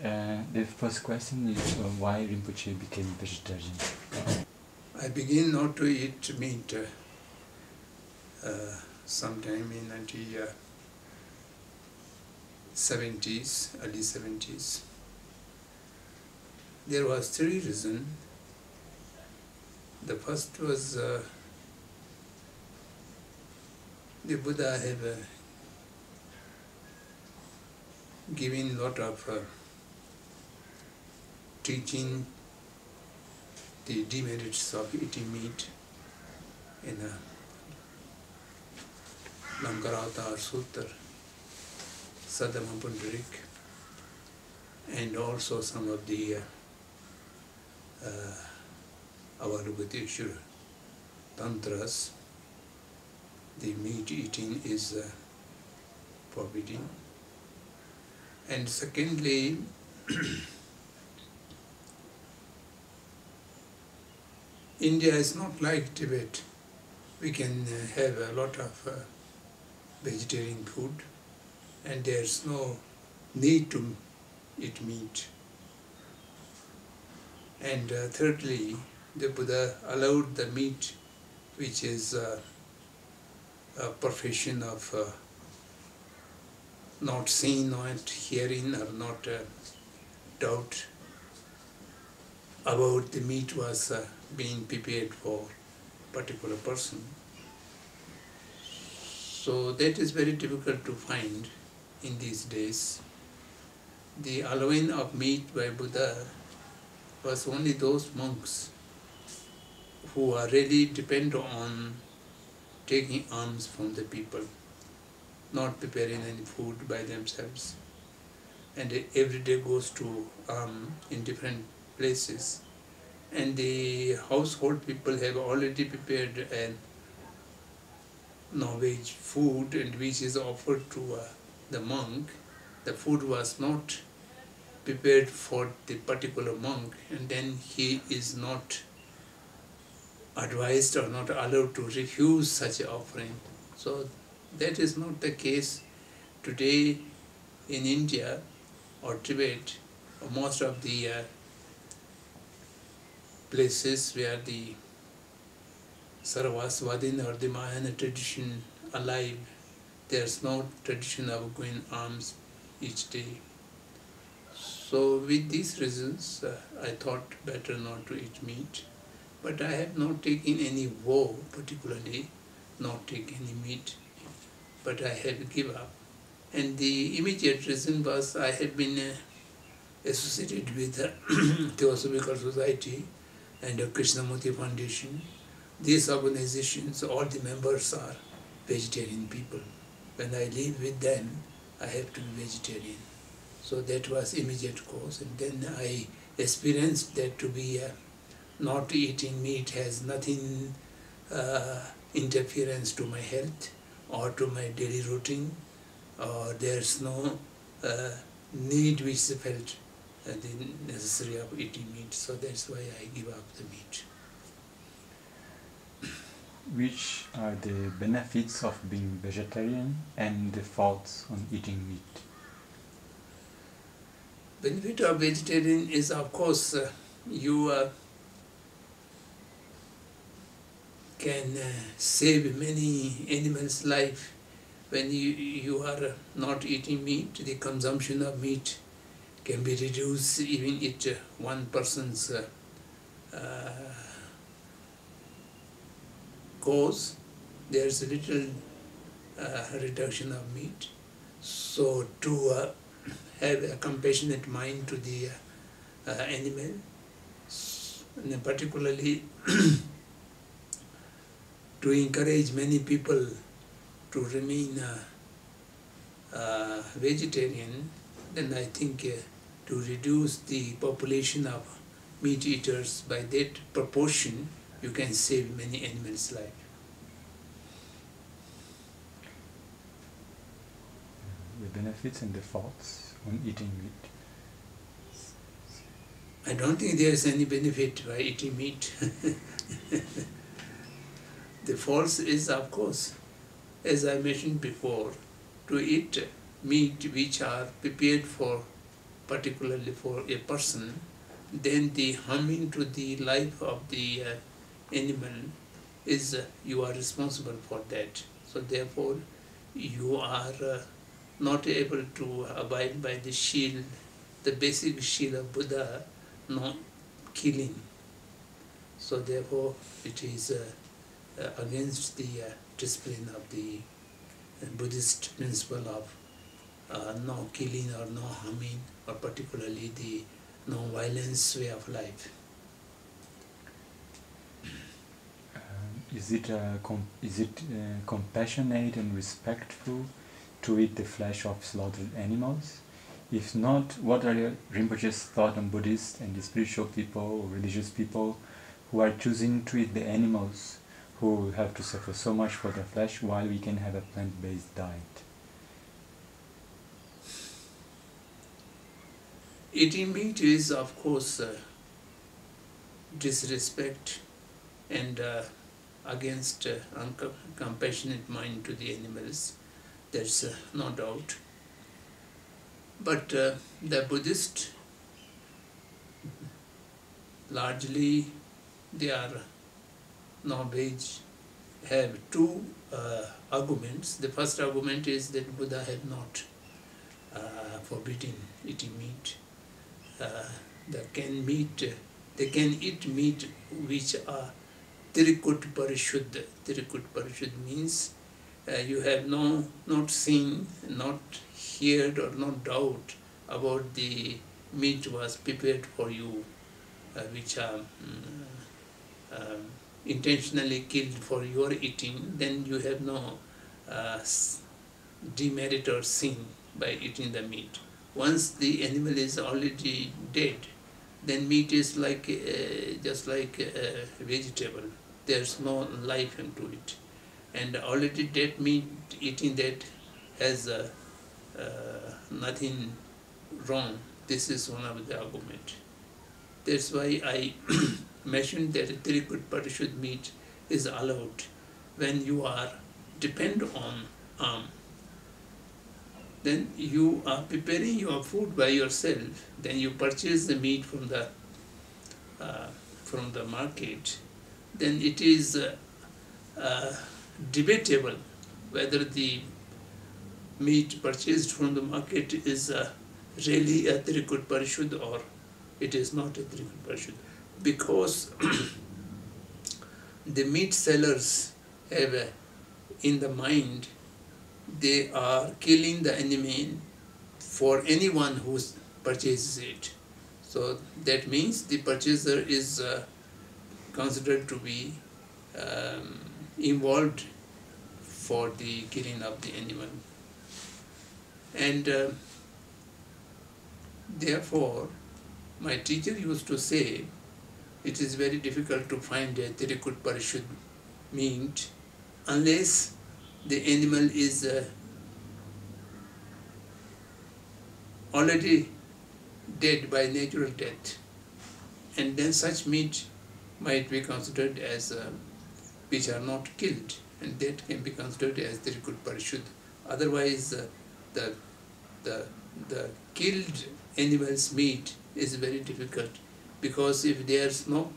The first question is why Rinpoche became vegetarian? I began not to eat meat sometime in 1970s, early 70s. There was 3 reasons. The first was the Buddha had given lot of teaching the demerits of eating meat in a Lankaravatar Sutra, Sadama Pundarik, and also some of the Avalokiteshvara Tantras. The meat eating is forbidden. And secondly, India is not like Tibet. We can have a lot of vegetarian food, and there's no need to eat meat. And thirdly, the Buddha allowed the meat, which is a profession of not seeing, not hearing, or not doubt about the meat was being prepared for a particular person. So that is very difficult to find in these days. The allowing of meat by Buddha was only those monks who are really dependent on taking alms from the people, not preparing any food by themselves, and every day goes to in different places, and the household people have already prepared a no-veg food, and which is offered to the monk. The food was not prepared for the particular monk, and then he is not advised or not allowed to refuse such an offering. So that is not the case today in India or Tibet, or most of the places where the Sarvasvadin or the Mahayana tradition alive. There's no tradition of going alms each day. So with these reasons, I thought better not to eat meat. But I have not taken any vow, particularly not take any meat, but I have given up. And the immediate reason was I have been associated with the Theosophical Society and the Krishnamurti Foundation. These organizations, all the members are vegetarian people. When I live with them, I have to be vegetarian. So that was immediate cause. And then I experienced that to be not eating meat has nothing interference to my health or to my daily routine, or there's no need which is felt the necessary of eating meat. So that's why I give up the meat. Which are the benefits of being vegetarian and the faults on eating meat? Benefit of vegetarian is, of course, you can save many animals' life. When you are not eating meat, the consumption of meat can be reduced, even if one person's cause, there's a little reduction of meat. So to have a compassionate mind to the animal, and particularly to encourage many people to remain vegetarian, then I think to reduce the population of meat eaters by that proportion, you can save many animals' life. The benefits and the faults on eating meat? I don't think there is any benefit by eating meat. The fault is, of course, as I mentioned before, to eat meat which are prepared for particularly for a person, then the harming to the life of the animal is you are responsible for that. So therefore you are not able to abide by the shield, the basic shield of Buddha, not killing. So therefore it is against the discipline of the Buddhist principle of no killing or no harming, or particularly the no-violence way of life. Is it compassionate and respectful to eat the flesh of slaughtered animals? If not, what are Rinpoche's thoughts on Buddhist and the spiritual people or religious people who are choosing to eat the animals, who have to suffer so much for their flesh while we can have a plant-based diet? Eating meat is, of course, disrespect and against compassionate mind to the animals. There's no doubt. But the Buddhists, largely they are no-veg, have two arguments. The first argument is that Buddha had not forbidden eating meat. They can eat meat which are Tirikut Parishuddha. Tirikut Parishuddha means you have not seen, not heard or not doubt about the meat was prepared for you, which are intentionally killed for your eating, then you have no demerit or sin by eating the meat. Once the animal is already dead, then meat is like just like a vegetable. There's no life into it. And already dead meat, eating that has nothing wrong. This is one of the arguments. That's why I mentioned that Tirikut Parishuddha meat is allowed when you are depend on then you are preparing your food by yourself, then you purchase the meat from the market, then it is debatable whether the meat purchased from the market is really a Tirikut Parishuddha or it is not a Tirikut Parishuddha, because the meat sellers have in the mind they are killing the enemy for anyone who purchases it. So that means the purchaser is considered to be involved for the killing of the animal. And therefore, my teacher used to say, it is very difficult to find a Tirikut Parishuddha meat unless the animal is already dead by natural death, and then such meat might be considered as which are not killed, and that can be considered as Tirikut Parishuddha. Otherwise, the killed animal's meat is very difficult, because if there's no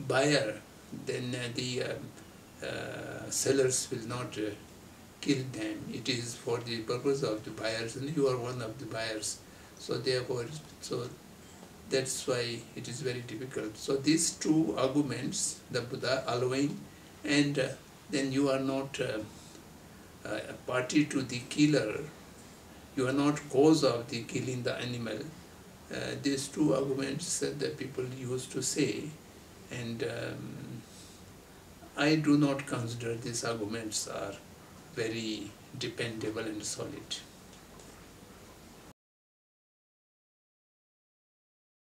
buyer, then the sellers will not kill them. It is for the purpose of the buyers, and you are one of the buyers. So therefore, that's why it is very difficult. So these two arguments, the Buddha allowing, and then you are not a party to the killer, you are not cause of the killing the animal. These two arguments that people used to say, and I do not consider these arguments are very dependable and solid.